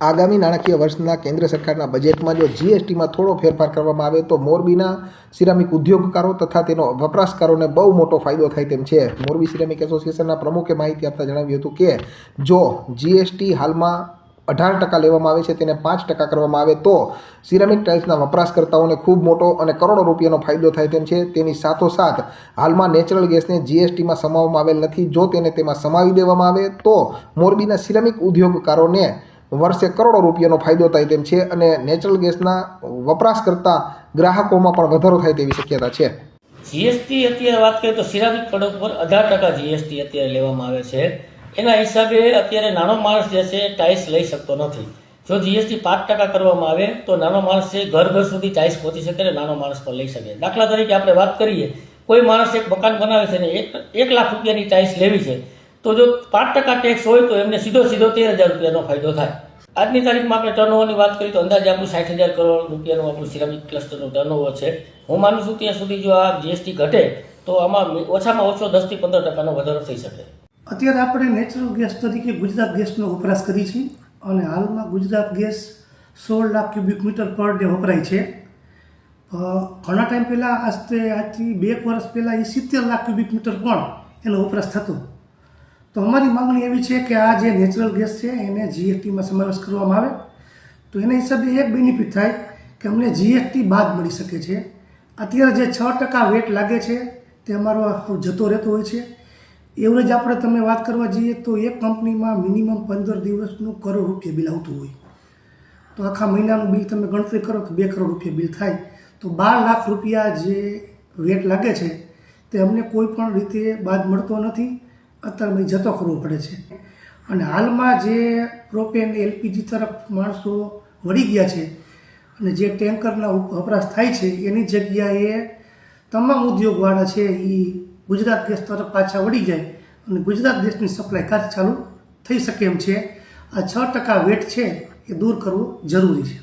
આગામી નાણાકીય વર્ષના કેન્દ્ર સરકારના બજેટમાં જો જીએસટીમાં થોડો ફેરફાર કરવામાં આવે તો મોરબીના સિરામિક ઉદ્યોગકારો તથા તેનો વપરાશકારોને બહુ મોટો ફાયદો થાય તેમ છે। મોરબી સિરામિક એસોસિએશનના પ્રમુખે માહિતી આપતા જણાવ્યું હતું કે જો જીએસટી હાલમાં 18% લેવામાં આવે છે તેને 5% કરવામાં આવે તો સિરામિક ટાઇલ્સના વપરાશકર્તાઓને ખૂબ મોટો અને કરોડો રૂપિયાનો ફાયદો થાય તેમ છે। તેની સાથોસાથ હાલમાં નેચરલ ગેસને જીએસટીમાં સમાવવામાં આવેલ નથી। જો તેને તેમાં સમાવી દેવામાં આવે તો મોરબીના સિરામિક ઉદ્યોગકારોને વર્ષે કરોડો રૂપિયાનો ફાયદો થાય તેમ છે અને નેચરલ ગેસના વપરાશ કરતા ગ્રાહકોમાં પણ વધારો થાય તેવી શક્યતા છે। જીએસટી અત્યારે વાત કરીએ તો સિરામિક પ્રોડક્ટ પર 18% જીએસટી અત્યારે લેવામાં આવે છે। એના હિસાબે અત્યારે નાનો માણસ જે છે ટાઇલ્સ લઈ શકતો નથી। જો જીએસટી 5% કરવામાં આવે તો નાનો માણસ છે ઘર સુધી ટાઇલ્સ પહોંચી શકે અને નાનો માણસ પણ લઈ શકે। દાખલા તરીકે આપણે વાત કરીએ, કોઈ માણસ એક મકાન બનાવે છે ને 1 લાખ રૂપિયાની ટાઇલ્સ લેવી છે, તો જો 5% ટેક્સ હોય તો એમને સીધો 13,000 રૂપિયાનો ફાયદો થાય। આજની તારીખમાં આપણે ટર્નઓવરની વાત કરીએ તો અંદાજે આપણું 60,000 કરોડ રૂપિયાનું આપણું સિરામિક ક્લસ્ટરનું ટર્નઓવર છે। હું માનું છું ત્યાં સુધી જો આ જીએસટી ઘટે તો આમાં ઓછામાં ઓછો 10 થી 15% વધારો થઈ શકે। અત્યારે આપણે નેચરલ ગેસ તરીકે ગુજરાત ગેસનો વપરાશ કરીએ છીએ અને હાલમાં Gujarat gas 16 lakh cubic metre per day વપરાય છે। ઘણા ટાઈમ પહેલાં આજથી 2 વર્ષ પહેલાં એ 70 લાખ ક્યુબિક મીટર પણ એનો વપરાશ થતો। તો અમારી માંગણી એવી છે કે આ જે નેચરલ ગેસ છે એને જીએસટીમાં સમાવેશ કરવામાં આવે તો એના હિસાબે એક બેનિફિટ થાય કે અમને જીએસટી બાદ મળી શકે છે। અત્યારે જે 6% વેટ લાગે છે તે અમારો જતો રહેતો હોય છે। એવરેજ આપણે તમે વાત કરવા જઈએ તો એક કંપનીમાં મિનિમમ 15 દિવસનું કરોડ રૂપિયા બિલ આવતું હોય, તો આખા મહિનાનું બિલ તમે ગણતરી કરો તો 2 કરોડ રૂપિયા બિલ થાય। તો 12 લાખ રૂપિયા જે વેટ લાગે છે તે અમને કોઈ પણ રીતે બાદ મળતો નથી, અત્યારે જતો કરવો પડે છે। અને હાલમાં જે પ્રોપેન એલપીજી તરફ માણસો વળી ગયા છે અને જે ટેન્કરના વપરાશ થાય છે એની જગ્યાએ તમામ ઉદ્યોગવાળા છે એ ગુજરાત ગેસ તરફ પાછા વળી જાય અને ગુજરાત ગેસની સપ્લાય ચાલુ થઈ શકે એમ છે। આ 6% વેટ છે એ દૂર કરવું જરૂરી છે।